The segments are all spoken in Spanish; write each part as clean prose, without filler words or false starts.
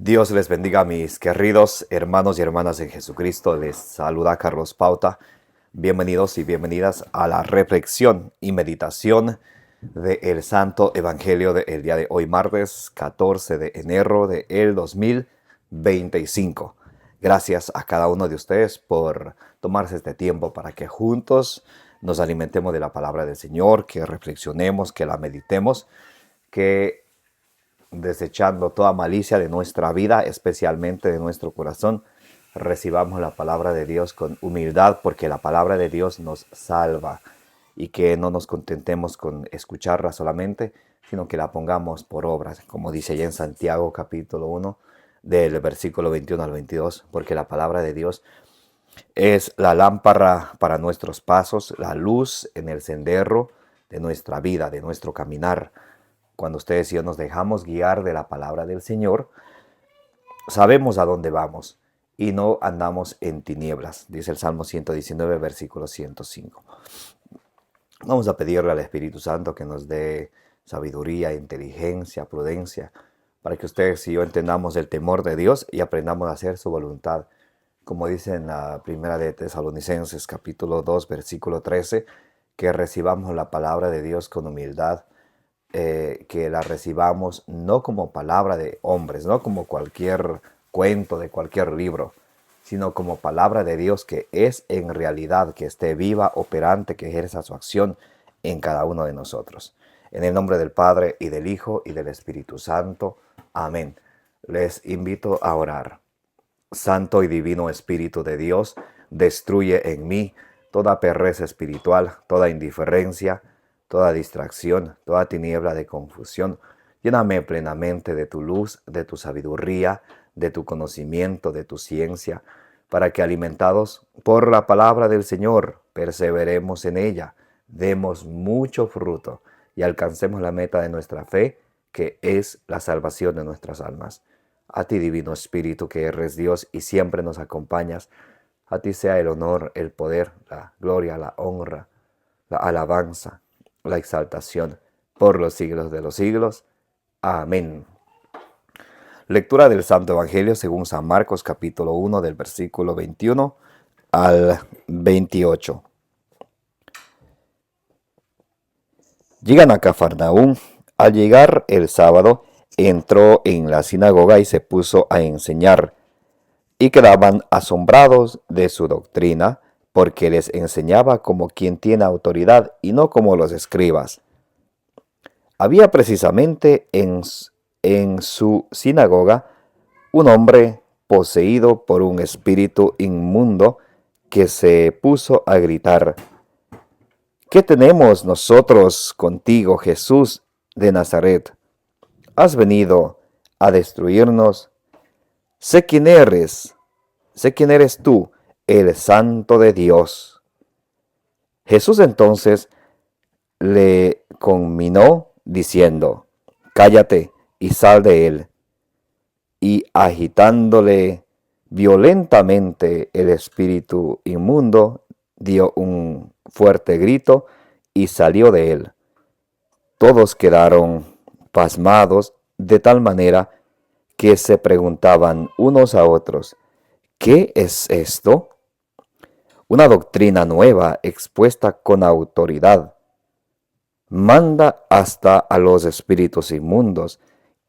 Dios les bendiga, mis queridos hermanos y hermanas en Jesucristo. Les saluda Carlos Pauta. Bienvenidos y bienvenidas a la reflexión y meditación del Santo Evangelio del día de hoy, martes 14 de enero del 2025. Gracias a cada uno de ustedes por tomarse este tiempo para que juntos nos alimentemos de la palabra del Señor, que reflexionemos, que la meditemos, que desechando toda malicia de nuestra vida, especialmente de nuestro corazón, recibamos la palabra de Dios con humildad, porque la palabra de Dios nos salva, y que no nos contentemos con escucharla solamente, sino que la pongamos por obras, como dice allá en Santiago capítulo 1, del versículo 21 al 22, porque la palabra de Dios es la lámpara para nuestros pasos, la luz en el sendero de nuestra vida, de nuestro caminar. Cuando ustedes y yo nos dejamos guiar de la palabra del Señor, sabemos a dónde vamos y no andamos en tinieblas, dice el Salmo 119, versículo 105. Vamos a pedirle al Espíritu Santo que nos dé sabiduría, inteligencia, prudencia, para que ustedes y yo entendamos el temor de Dios y aprendamos a hacer su voluntad. Como dice en la primera de Tesalonicenses, capítulo 2, versículo 13, que recibamos la palabra de Dios con humildad, que la recibamos no como palabra de hombres, no como cualquier cuento de cualquier libro, sino como palabra de Dios que es en realidad, que esté viva, operante, que ejerza su acción en cada uno de nosotros. En el nombre del Padre, y del Hijo, y del Espíritu Santo. Amén. Les invito a orar. Santo y divino Espíritu de Dios, destruye en mí toda pereza espiritual, toda indiferencia, toda distracción, toda tiniebla de confusión. Lléname plenamente de tu luz, de tu sabiduría, de tu conocimiento, de tu ciencia, para que, alimentados por la palabra del Señor, perseveremos en ella, demos mucho fruto y alcancemos la meta de nuestra fe, que es la salvación de nuestras almas. A ti, Divino Espíritu, que eres Dios y siempre nos acompañas, a ti sea el honor, el poder, la gloria, la honra, la alabanza, la exaltación por los siglos de los siglos. Amén. Lectura del Santo Evangelio según San Marcos, capítulo 1, del versículo 21 al 28. Llegan a Cafarnaúm. Al llegar el sábado, entró en la sinagoga y se puso a enseñar. Y quedaban asombrados de su doctrina, porque les enseñaba como quien tiene autoridad y no como los escribas. Había precisamente en su sinagoga un hombre poseído por un espíritu inmundo que se puso a gritar: ¿Qué tenemos nosotros contigo, Jesús de Nazaret? ¿Has venido a destruirnos? Sé quién eres tú, el Santo de Dios. Jesús entonces le conminó diciendo: cállate y sal de él. Y agitándole violentamente el espíritu inmundo, dio un fuerte grito y salió de él. Todos quedaron pasmados, de tal manera que se preguntaban unos a otros: ¿qué es esto? Una doctrina nueva expuesta con autoridad. Manda hasta a los espíritus inmundos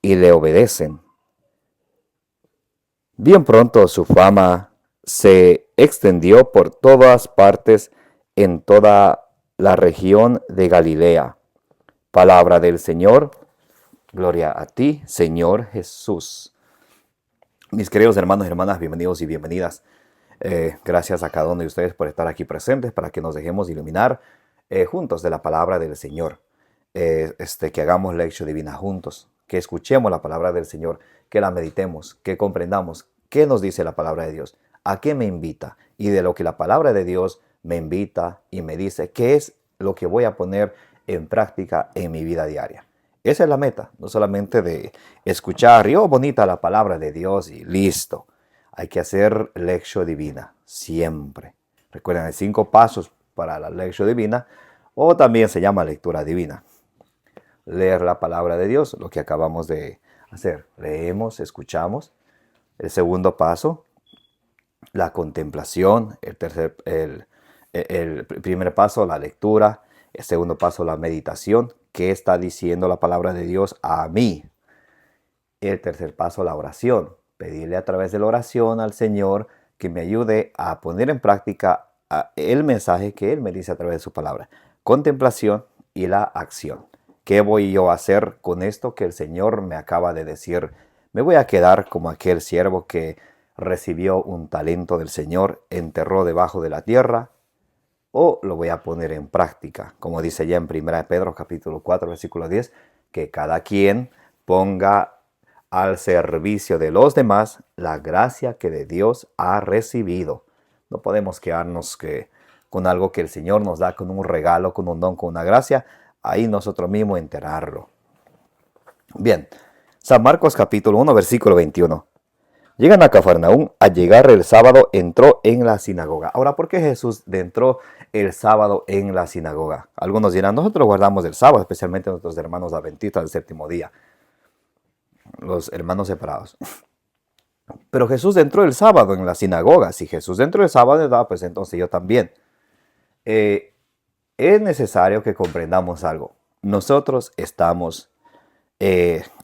y le obedecen. Bien pronto su fama se extendió por todas partes en toda la región de Galilea. Palabra del Señor. Gloria a ti, Señor Jesús. Mis queridos hermanos y hermanas, bienvenidos y bienvenidas. Gracias a cada uno de ustedes por estar aquí presentes, para que nos dejemos iluminar juntos de la palabra del Señor. Que hagamos lección divina juntos, que escuchemos la palabra del Señor, que la meditemos, que comprendamos qué nos dice la palabra de Dios, a qué me invita, y de lo que la palabra de Dios me invita y me dice, qué es lo que voy a poner en práctica en mi vida diaria. Esa es la meta, no solamente de escuchar, bonita la palabra de Dios y listo. Hay que hacer lección divina, siempre. Recuerden, hay 5 pasos para la lección divina, o también se llama lectura divina. Leer la palabra de Dios, lo que acabamos de hacer. Leemos, escuchamos, El segundo paso, la contemplación. El primer paso, la lectura. El segundo paso, la meditación. ¿Qué está diciendo la palabra de Dios a mí? El tercer paso, la oración. Pedirle a través de la oración al Señor que me ayude a poner en práctica el mensaje que Él me dice a través de su palabra. Contemplación y la acción. ¿Qué voy yo a hacer con esto que el Señor me acaba de decir? ¿Me voy a quedar como aquel siervo que recibió un talento del Señor, enterró debajo de la tierra? ¿O lo voy a poner en práctica? Como dice ya en 1 Pedro capítulo 4, versículo 10, que cada quien ponga al servicio de los demás la gracia que de Dios ha recibido. No podemos quedarnos con algo que el Señor nos da, con un regalo, con un don, con una gracia, ahí nosotros mismos enterarlo. Bien, San Marcos capítulo 1, versículo 21. Llegan a Cafarnaúm, al llegar el sábado entró en la sinagoga. Ahora, ¿por qué Jesús entró el sábado en la sinagoga? Algunos dirán, nosotros guardamos el sábado, especialmente nuestros hermanos adventistas del séptimo día, los hermanos separados. Pero Jesús entró el sábado en la sinagoga. Si Jesús entró el sábado, pues entonces yo también. Es necesario que comprendamos algo. Nosotros estamos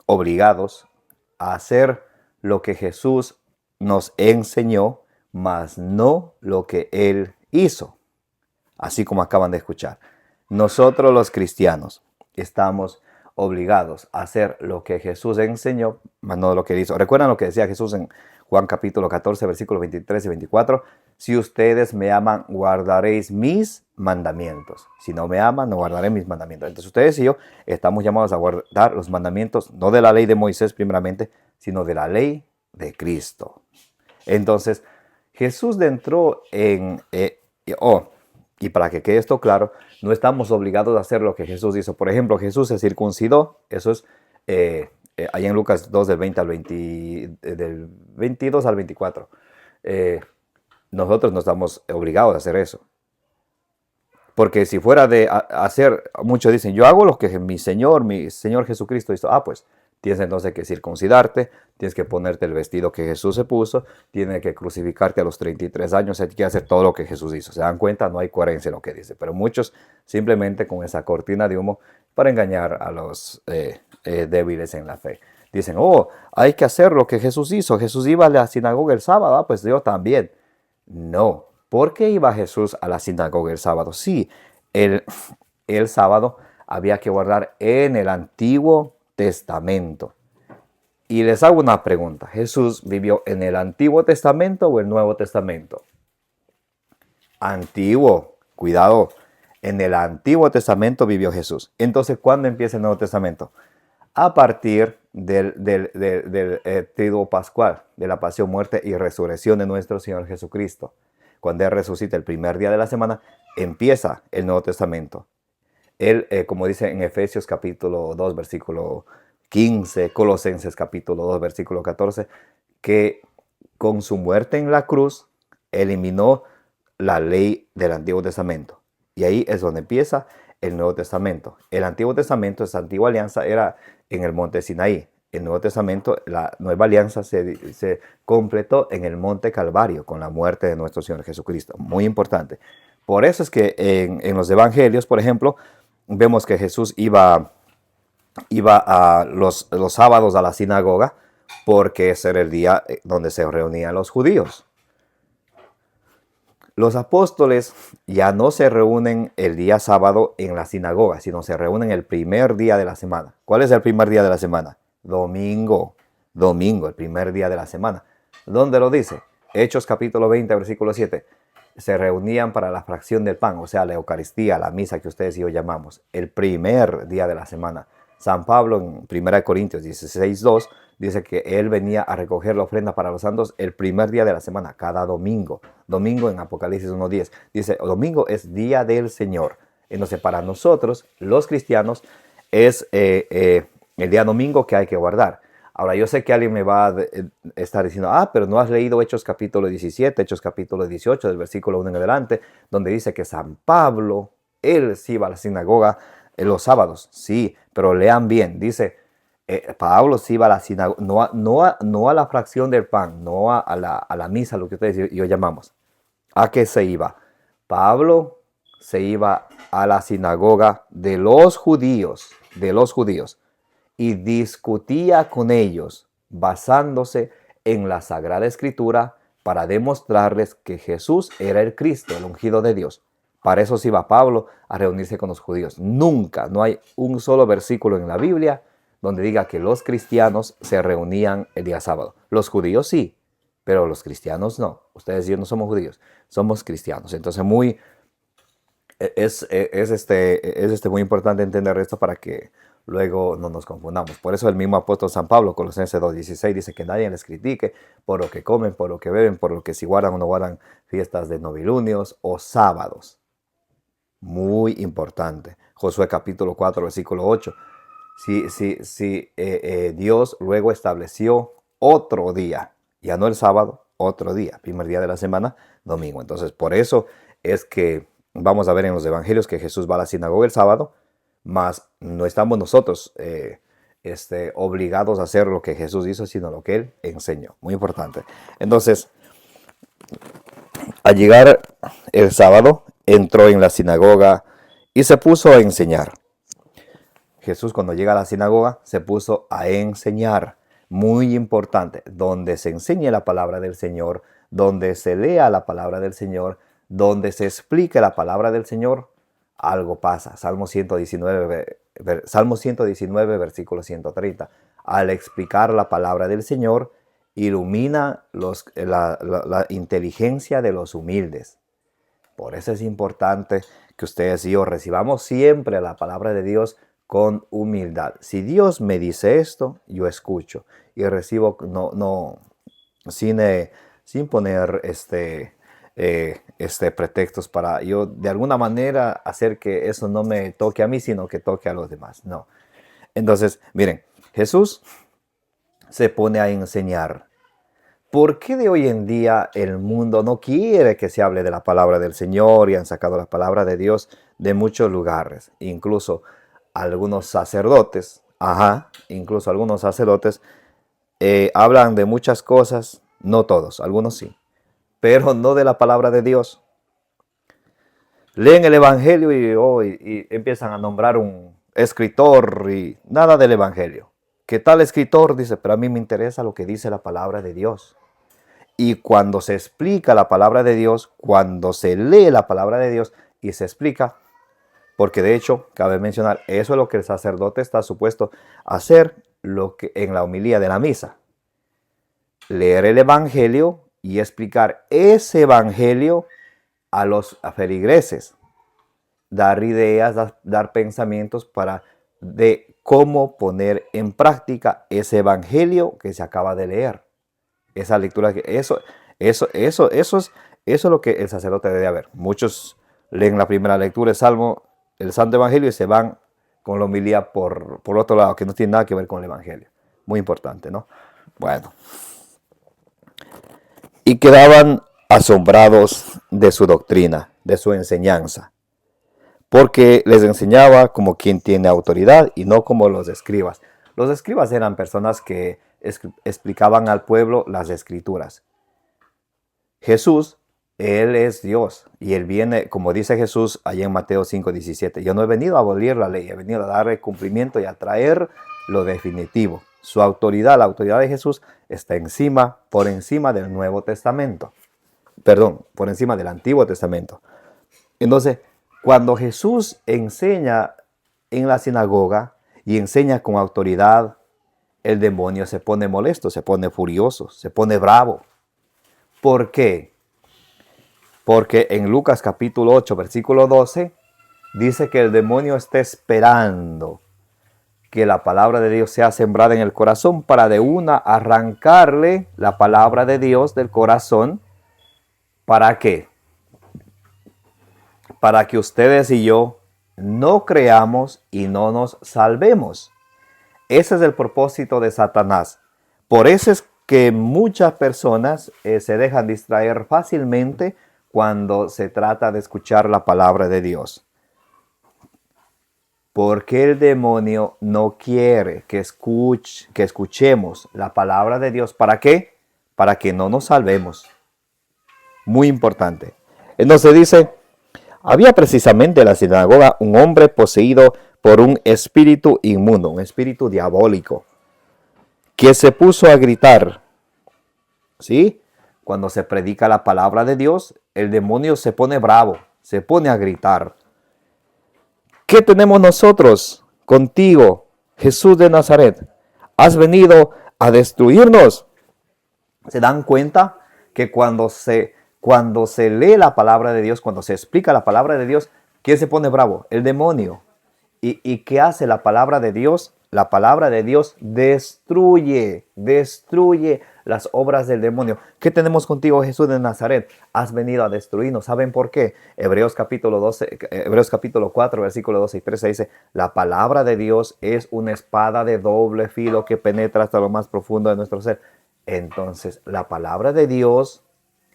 obligados a hacer lo que Jesús nos enseñó, mas no lo que Él hizo. Así como acaban de escuchar. Nosotros los cristianos estamos obligados a hacer lo que Jesús enseñó, mas no lo que Él hizo. ¿Recuerdan lo que decía Jesús en Juan capítulo 14, versículos 23 y 24? Si ustedes me aman, guardaréis mis mandamientos. Si no me aman, no guardaré mis mandamientos. Entonces ustedes y yo estamos llamados a guardar los mandamientos, no de la ley de Moisés primeramente, sino de la ley de Cristo. Entonces, Jesús entró y para que quede esto claro, no estamos obligados a hacer lo que Jesús hizo. Por ejemplo, Jesús se circuncidó, eso es ahí en Lucas 2 del 22 al 24. Nosotros no estamos obligados a hacer eso. Porque si fuera de hacer, muchos dicen, yo hago lo que mi Señor Jesucristo hizo. Pues tienes entonces que circuncidarte, tienes que ponerte el vestido que Jesús se puso, tienes que crucificarte a los 33 años, hay que hacer todo lo que Jesús hizo. ¿Se dan cuenta? No hay coherencia en lo que dice. Pero muchos simplemente con esa cortina de humo para engañar a los débiles en la fe. Dicen, hay que hacer lo que Jesús hizo. Jesús iba a la sinagoga el sábado, pues yo también. No. ¿Por qué iba Jesús a la sinagoga el sábado? Sí, el sábado había que guardar en el Antiguo Testamento. Y les hago una pregunta. ¿Jesús vivió en el Antiguo Testamento o el Nuevo Testamento? Antiguo. Cuidado. En el Antiguo Testamento vivió Jesús. Entonces, ¿cuándo empieza el Nuevo Testamento? A partir del triduo pascual, de la pasión, muerte y resurrección de nuestro Señor Jesucristo. Cuando Él resucita el primer día de la semana, empieza el Nuevo Testamento. Él, como dice en Efesios capítulo 2, versículo 15, Colosenses capítulo 2, versículo 14, que con su muerte en la cruz eliminó la ley del Antiguo Testamento. Y ahí es donde empieza el Nuevo Testamento. El Antiguo Testamento, esa antigua alianza, era en el monte Sinaí. El Nuevo Testamento, la nueva alianza se completó en el monte Calvario con la muerte de nuestro Señor Jesucristo. Muy importante. Por eso es que en los evangelios, por ejemplo, vemos que Jesús iba a los sábados a la sinagoga porque ese era el día donde se reunían los judíos. Los apóstoles ya no se reúnen el día sábado en la sinagoga, sino se reúnen el primer día de la semana. ¿Cuál es el primer día de la semana? Domingo, el primer día de la semana. ¿Dónde lo dice? Hechos capítulo 20, versículo 7. Se reunían para la fracción del pan, o sea, la Eucaristía, la misa que ustedes y yo llamamos, el primer día de la semana. San Pablo en 1 Corintios 16, 2 dice que él venía a recoger la ofrenda para los santos el primer día de la semana, cada domingo. Domingo en Apocalipsis 1:10 dice, domingo es día del Señor. Entonces para nosotros, los cristianos, es el día domingo que hay que guardar. Ahora yo sé que alguien me va a estar diciendo, pero no has leído Hechos capítulo 17, Hechos capítulo 18, del versículo 1 en adelante, donde dice que San Pablo, él sí iba a la sinagoga en los sábados. Sí, pero lean bien, dice, Pablo sí iba a la sinagoga, no a la fracción del pan, no a la misa, lo que ustedes y yo llamamos. ¿A qué se iba? Pablo se iba a la sinagoga de los judíos, y discutía con ellos, basándose en la Sagrada Escritura, para demostrarles que Jesús era el Cristo, el ungido de Dios. Para eso se iba Pablo a reunirse con los judíos. Nunca, no hay un solo versículo en la Biblia donde diga que los cristianos se reunían el día sábado. Los judíos sí, pero los cristianos no. Ustedes y yo no somos judíos, somos cristianos. Entonces es muy importante entender esto para que luego no nos confundamos. Por eso el mismo apóstol San Pablo, Colosenses 2:16, dice que nadie les critique por lo que comen, por lo que beben, por lo que si guardan o no guardan fiestas de novilunios o sábados. Muy importante. Josué capítulo 4, versículo 8. Dios luego estableció otro día, ya no el sábado, otro día, primer día de la semana, domingo. Entonces, por eso es que vamos a ver en los evangelios que Jesús va a la sinagoga el sábado, mas no estamos nosotros obligados a hacer lo que Jesús hizo, sino lo que Él enseñó. Muy importante. Entonces, al llegar el sábado, entró en la sinagoga y se puso a enseñar. Jesús, cuando llega a la sinagoga, se puso a enseñar. Muy importante, donde se enseñe la palabra del Señor, donde se lea la palabra del Señor, donde se explique la palabra del Señor, algo pasa. Salmo 119, versículo 130. Al explicar la palabra del Señor, ilumina la inteligencia de los humildes. Por eso es importante que ustedes y yo recibamos siempre la palabra de Dios con humildad. Si Dios me dice esto, yo escucho y recibo sin poner pretextos para yo de alguna manera hacer que eso no me toque a mí, sino que toque a los demás. No. Entonces, miren, Jesús se pone a enseñar. ¿Por qué de hoy en día el mundo no quiere que se hable de la palabra del Señor y han sacado la palabra de Dios de muchos lugares? Incluso algunos sacerdotes, hablan de muchas cosas, no todos, algunos sí, pero no de la palabra de Dios. Leen el Evangelio y empiezan a nombrar un escritor y nada del Evangelio. ¿Qué tal escritor? Dice, pero a mí me interesa lo que dice la palabra de Dios. Y cuando se explica la palabra de Dios, cuando se lee la palabra de Dios y se explica, porque de hecho, cabe mencionar, eso es lo que el sacerdote está supuesto a hacer en la homilía de la misa. Leer el Evangelio y explicar ese Evangelio a los feligreses. Dar ideas, dar pensamientos de cómo poner en práctica ese Evangelio que se acaba de leer. Esa lectura, eso es lo que el sacerdote debe haber. Muchos leen la primera lectura, el Santo Evangelio, y se van con la homilía por otro lado, que no tiene nada que ver con el Evangelio. Muy importante, ¿no? Bueno. Y quedaban asombrados de su doctrina, de su enseñanza, porque les enseñaba como quien tiene autoridad y no como los escribas. Los escribas eran personas que explicaban al pueblo las escrituras. Jesús, Él es Dios y Él viene, como dice Jesús allá en Mateo 5:17, yo no he venido a abolir la ley, he venido a darle cumplimiento y a traer lo definitivo. Su autoridad, la autoridad de Jesús está por encima del Nuevo Testamento. Por encima del Antiguo Testamento. Entonces, cuando Jesús enseña en la sinagoga y enseña con autoridad, el demonio se pone molesto, se pone furioso, se pone bravo. ¿Por qué? Porque en Lucas capítulo 8, versículo 12, dice que el demonio está esperando que la palabra de Dios sea sembrada en el corazón para de una arrancarle la palabra de Dios del corazón. ¿Para qué? Para que ustedes y yo no creamos y no nos salvemos. Ese es el propósito de Satanás. Por eso es que muchas personas se dejan distraer fácilmente cuando se trata de escuchar la palabra de Dios. Porque el demonio no quiere que escuchemos la palabra de Dios. ¿Para qué? Para que no nos salvemos. Muy importante. Entonces dice, había precisamente en la sinagoga un hombre poseído por un espíritu inmundo, un espíritu diabólico, que se puso a gritar. ¿Sí? Cuando se predica la palabra de Dios, el demonio se pone bravo, se pone a gritar. ¿Qué tenemos nosotros contigo, Jesús de Nazaret? ¿Has venido a destruirnos? ¿Se dan cuenta que cuando se lee la palabra de Dios, cuando se explica la palabra de Dios, ¿quién se pone bravo? El demonio. ¿Y qué hace la palabra de Dios? La palabra de Dios destruye las obras del demonio. ¿Qué tenemos contigo, Jesús de Nazaret? Has venido a destruirnos. ¿Saben por qué? Hebreos capítulo 4, versículo 12 y 13 dice, la palabra de Dios es una espada de doble filo que penetra hasta lo más profundo de nuestro ser. Entonces, la palabra de Dios,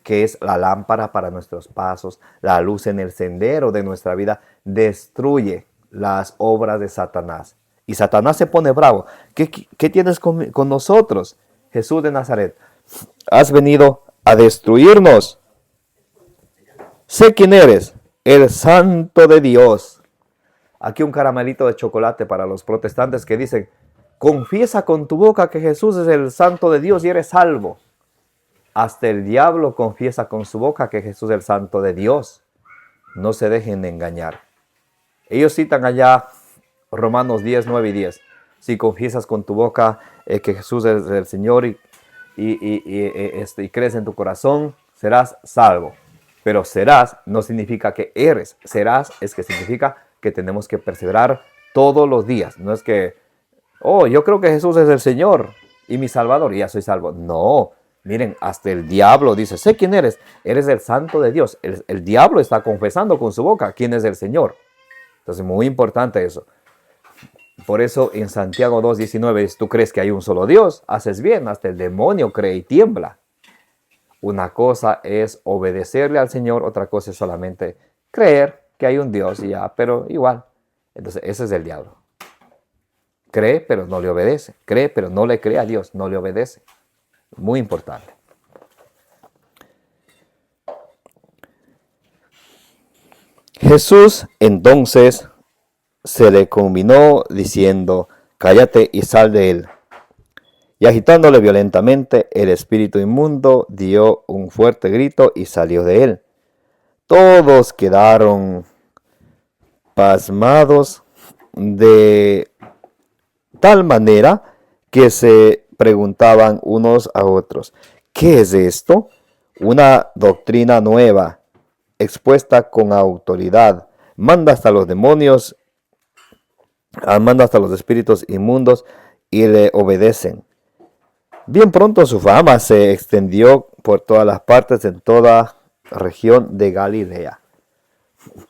que es la lámpara para nuestros pasos, la luz en el sendero de nuestra vida, destruye las obras de Satanás. Y Satanás se pone bravo. ¿Qué tienes con nosotros, Jesús de Nazaret? Has venido a destruirnos. Sé quién eres, el Santo de Dios. Aquí un caramelito de chocolate para los protestantes que dicen, confiesa con tu boca que Jesús es el Santo de Dios y eres salvo. Hasta el diablo confiesa con su boca que Jesús es el Santo de Dios. No se dejen de engañar. Ellos citan allá Romanos 10, 9 y 10. Si confiesas con tu boca que Jesús es el Señor y crees en tu corazón, serás salvo. Pero serás no significa que eres. Serás es que significa que tenemos que perseverar todos los días. No es que, yo creo que Jesús es el Señor y mi Salvador y ya soy salvo. No, miren, hasta el diablo dice, sé quién eres. Eres el Santo de Dios. El diablo está confesando con su boca quién es el Señor. Entonces, muy importante eso. Por eso en Santiago 2:19, si tú crees que hay un solo Dios, haces bien, hasta el demonio cree y tiembla. Una cosa es obedecerle al Señor, otra cosa es solamente creer que hay un Dios y ya, pero igual. Entonces, ese es el diablo. Cree, pero no le obedece. Cree, pero no le cree a Dios, no le obedece. Muy importante. Jesús entonces se le conminó diciendo, cállate y sal de él. Y agitándole violentamente, el espíritu inmundo dio un fuerte grito y salió de él. Todos quedaron pasmados de tal manera que se preguntaban unos a otros, ¿qué es esto? Una doctrina nueva, expuesta con autoridad, manda hasta los demonios, manda hasta los espíritus inmundos y le obedecen. Bien pronto su fama se extendió por todas las partes, en toda región de Galilea.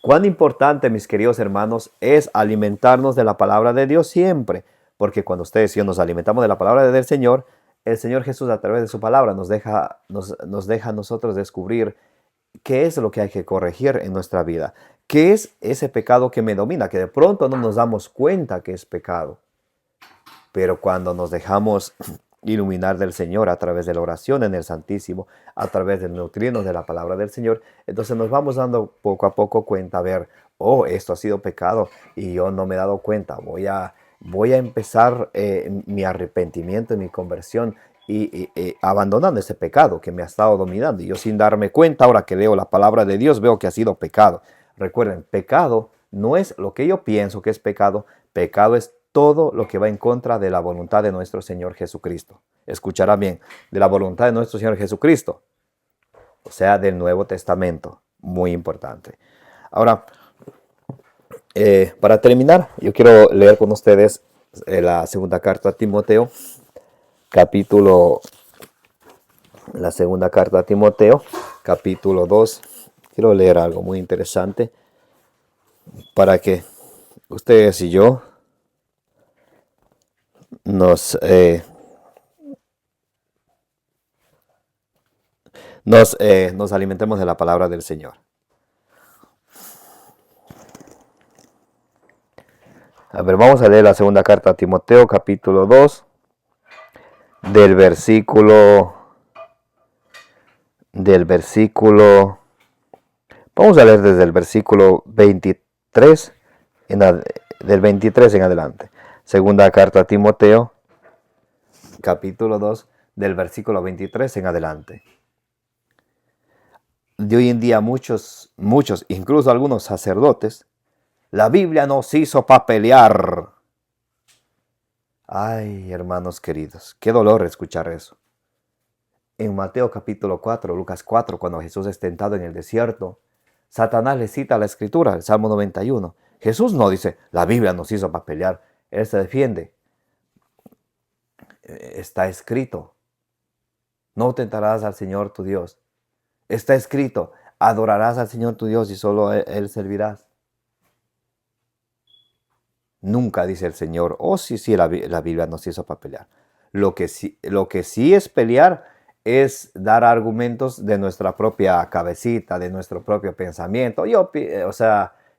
Cuán importante, mis queridos hermanos, es alimentarnos de la palabra de Dios siempre, porque cuando ustedes y yo nos alimentamos de la palabra del Señor, el Señor Jesús a través de su palabra nos deja a nosotros descubrir qué es lo que hay que corregir en nuestra vida, qué es ese pecado que me domina, que de pronto no nos damos cuenta que es pecado, pero cuando nos dejamos iluminar del Señor a través de la oración en el Santísimo, a través del nutrirnos de la palabra del Señor, entonces nos vamos dando poco a poco cuenta, a ver, esto ha sido pecado y yo no me he dado cuenta, voy a empezar mi arrepentimiento, mi conversión y abandonando ese pecado que me ha estado dominando. Y yo sin darme cuenta, ahora que leo la palabra de Dios, veo que ha sido pecado. Recuerden, pecado no es lo que yo pienso que es pecado, pecado es todo lo que va en contra de la voluntad de nuestro Señor Jesucristo. Escuchará bien, de la voluntad de nuestro Señor Jesucristo, o sea, del Nuevo Testamento. Muy importante. Ahora, para terminar, yo quiero leer con ustedes la segunda carta a Timoteo, la segunda carta a Timoteo, capítulo 2. Quiero leer algo muy interesante para que ustedes y yo nos alimentemos de la palabra del Señor. A ver, vamos a leer la segunda carta a Timoteo, capítulo 2, del versículo, vamos a leer desde el versículo 23, del 23 en adelante. Segunda carta a Timoteo, capítulo 2, del versículo 23 en adelante. De hoy en día muchos, incluso algunos sacerdotes, la Biblia nos hizo para pelear. Ay, hermanos queridos, qué dolor escuchar eso. En Mateo capítulo 4, Lucas 4, cuando Jesús es tentado en el desierto, Satanás le cita la escritura, el Salmo 91. Jesús no dice, la Biblia nos hizo para pelear. Él se defiende. Está escrito, no tentarás al Señor tu Dios. Está escrito, adorarás al Señor tu Dios y solo a Él servirás. Nunca dice el Señor, sí, la Biblia nos hizo para pelear. Lo que sí es pelear es dar argumentos de nuestra propia cabecita, de nuestro propio pensamiento.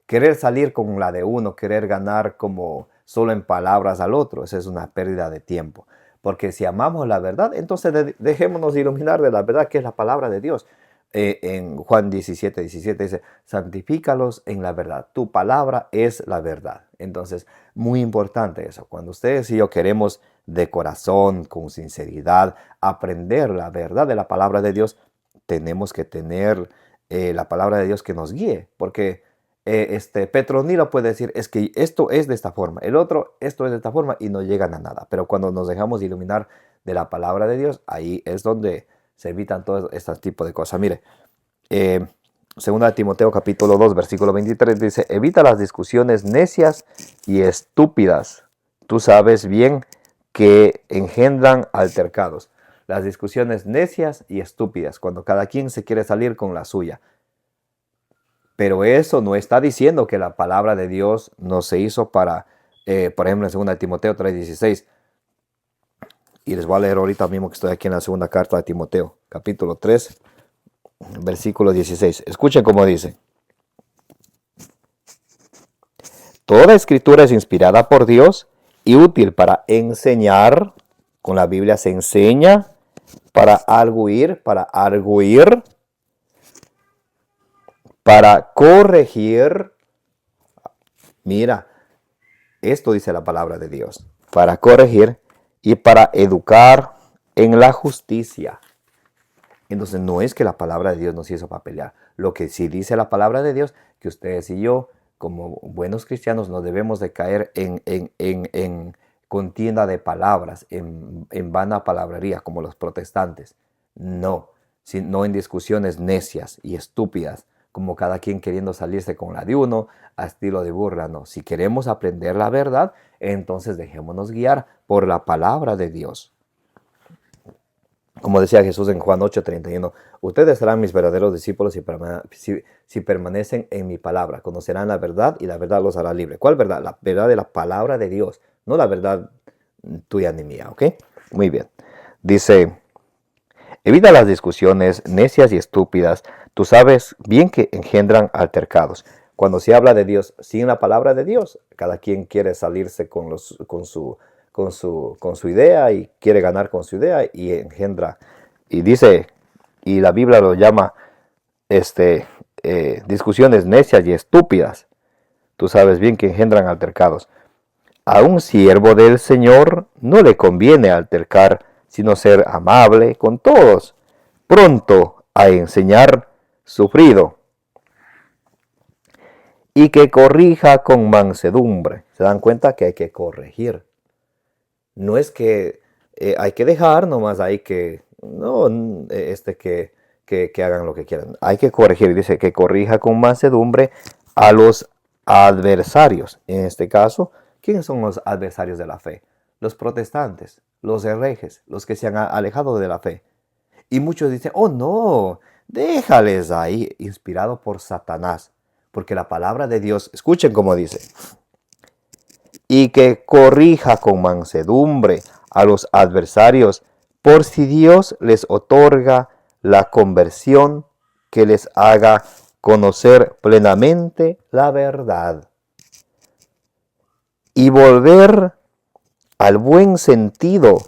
Querer salir con la de uno, querer ganar como solo en palabras al otro, esa es una pérdida de tiempo. Porque si amamos la verdad, entonces dejémonos iluminar de la verdad que es la palabra de Dios. En Juan 17 dice, santifícalos en la verdad. Tu palabra es la verdad. Entonces, muy importante eso. Cuando ustedes y yo queremos de corazón, con sinceridad, aprender la verdad de la palabra de Dios, tenemos que tener la palabra de Dios que nos guíe. Porque Petronilo puede decir, es que esto es de esta forma, el otro, esto es de esta forma, y no llegan a nada. Pero cuando nos dejamos iluminar de la palabra de Dios, ahí es donde se evitan todo este tipo de cosas. Mire, segunda de Timoteo capítulo 2, versículo 23 dice, evita las discusiones necias y estúpidas. Tú sabes bien que engendran altercados. Las discusiones necias y estúpidas, cuando cada quien se quiere salir con la suya. Pero eso no está diciendo que la palabra de Dios no se hizo para, por ejemplo, en segunda de Timoteo 3:16. Y les voy a leer ahorita mismo que estoy aquí en la segunda carta de Timoteo, capítulo 3, versículo 16. Escuchen cómo dice. Toda escritura es inspirada por Dios y útil para enseñar. Con la Biblia se enseña, para arguir, para corregir. Mira, esto dice la palabra de Dios. Para corregir y para educar en la justicia. Entonces no es que la palabra de Dios nos hizo para pelear. Lo que sí dice la palabra de Dios, que ustedes y yo, como buenos cristianos, no debemos de caer en contienda de palabras, en vana palabrería, como los protestantes. No, sino en discusiones necias y estúpidas, como cada quien queriendo salirse con la de uno, a estilo de burla. No, si queremos aprender la verdad, entonces dejémonos guiar por la palabra de Dios. Como decía Jesús en Juan 8:31, ustedes serán mis verdaderos discípulos si permanecen en mi palabra. Conocerán la verdad y la verdad los hará libre. ¿Cuál verdad? La verdad de la palabra de Dios, no la verdad tuya ni mía, ¿ok? Muy bien. Dice, evita las discusiones necias y estúpidas. Tú sabes bien que engendran altercados. Cuando se habla de Dios sin la palabra de Dios, cada quien quiere salirse con su idea y quiere ganar con su idea y engendra. Y dice, y la Biblia lo llama discusiones necias y estúpidas. Tú sabes bien que engendran altercados. A un siervo del Señor no le conviene altercar, sino ser amable con todos, pronto a enseñar, sufrido, y que corrija con mansedumbre. ¿Se dan cuenta que hay que corregir? No es que hay que dejar, nomás hay que, que hagan lo que quieran. Hay que corregir, dice que corrija con mansedumbre a los adversarios. En este caso, ¿quiénes son los adversarios de la fe? Los protestantes, los herejes, los que se han alejado de la fe. Y muchos dicen, oh no, déjales ahí, inspirado por Satanás. Porque la palabra de Dios, escuchen cómo dice, y que corrija con mansedumbre a los adversarios, por si Dios les otorga la conversión que les haga conocer plenamente la verdad. y volver al buen sentido,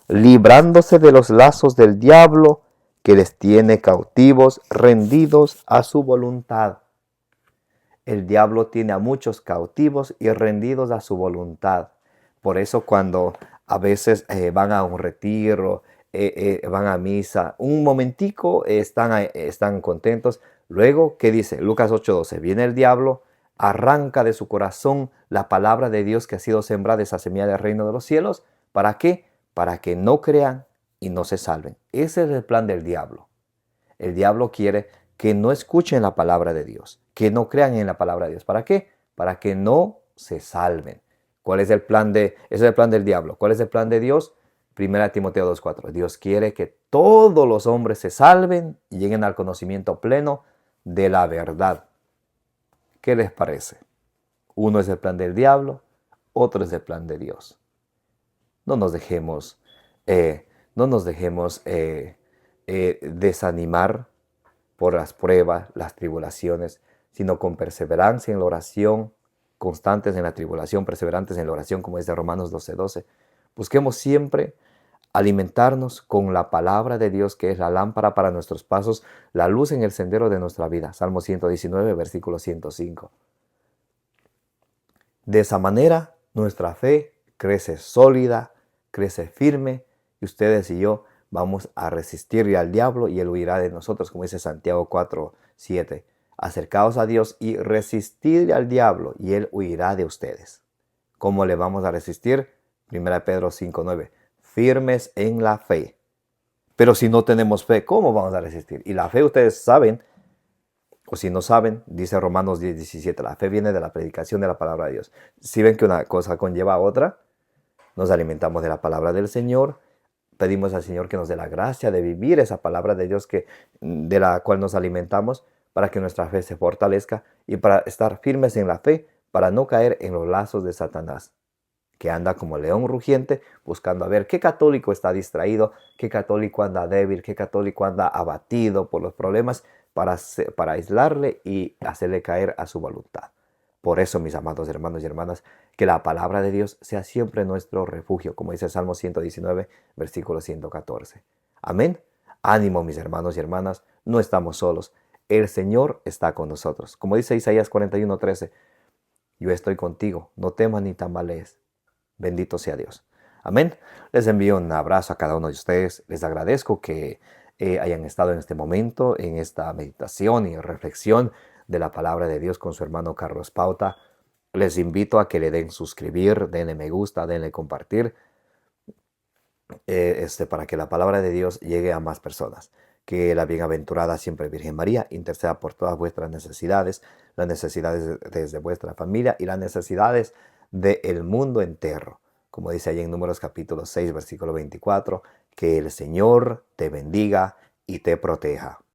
librándose de los lazos del diablo que les tiene cautivos, rendidos a su voluntad. El diablo tiene a muchos cautivos y rendidos a su voluntad. Por eso cuando a veces van a un retiro, van a misa, un momentico están contentos. Luego, ¿qué dice? Lucas 8:12, viene el diablo, arranca de su corazón la palabra de Dios que ha sido sembrada, esa semilla del reino de los cielos. ¿Para qué? Para que no crean y no se salven. Ese es el plan del diablo. El diablo quiere que no escuchen la palabra de Dios, que no crean en la palabra de Dios. ¿Para qué? Para que no se salven. ¿Cuál es el plan ese es el plan del diablo? ¿Cuál es el plan de Dios? 1 Timoteo 2:4. Dios quiere que todos los hombres se salven y lleguen al conocimiento pleno de la verdad. ¿Qué les parece? Uno es el plan del diablo, otro es el plan de Dios. No nos dejemos, desanimar por las pruebas, las tribulaciones, sino con perseverancia en la oración, constantes en la tribulación, perseverantes en la oración, como dice Romanos 12:12. Busquemos siempre alimentarnos con la palabra de Dios, que es la lámpara para nuestros pasos, la luz en el sendero de nuestra vida. Salmo 119, versículo 105. De esa manera, nuestra fe crece sólida, crece firme, y ustedes y yo vamos a resistirle al diablo y él huirá de nosotros, como dice Santiago 4:7. Acercaos a Dios y resistidle al diablo y él huirá de ustedes. ¿Cómo le vamos a resistir? 1 Pedro 5:9. Firmes en la fe. Pero si no tenemos fe, ¿cómo vamos a resistir? Y la fe, ustedes saben, o si no saben, dice Romanos 10:17, la fe viene de la predicación de la palabra de Dios. Si ven que una cosa conlleva a otra, nos alimentamos de la palabra del Señor, pedimos al Señor que nos dé la gracia de vivir esa palabra de Dios de la cual nos alimentamos, para que nuestra fe se fortalezca y para estar firmes en la fe, para no caer en los lazos de Satanás, que anda como león rugiente buscando a ver qué católico está distraído, qué católico anda débil, qué católico anda abatido por los problemas, para aislarle y hacerle caer a su voluntad. Por eso, mis amados hermanos y hermanas, que la palabra de Dios sea siempre nuestro refugio, como dice Salmo 119, versículo 114. Amén. Ánimo, mis hermanos y hermanas, no estamos solos. El Señor está con nosotros. Como dice Isaías 41:13, yo estoy contigo, no temas ni tambalees. Bendito sea Dios. Amén. Les envío un abrazo a cada uno de ustedes. Les agradezco que hayan estado en este momento, en esta meditación y reflexión de la palabra de Dios con su hermano Carlos Pauta. Les invito a que le den suscribir, denle me gusta, denle compartir, para que la palabra de Dios llegue a más personas. Que la bienaventurada siempre Virgen María interceda por todas vuestras necesidades, las necesidades desde vuestra familia y las necesidades del mundo entero. Como dice ahí en Números capítulo 6, versículo 24, que el Señor te bendiga y te proteja.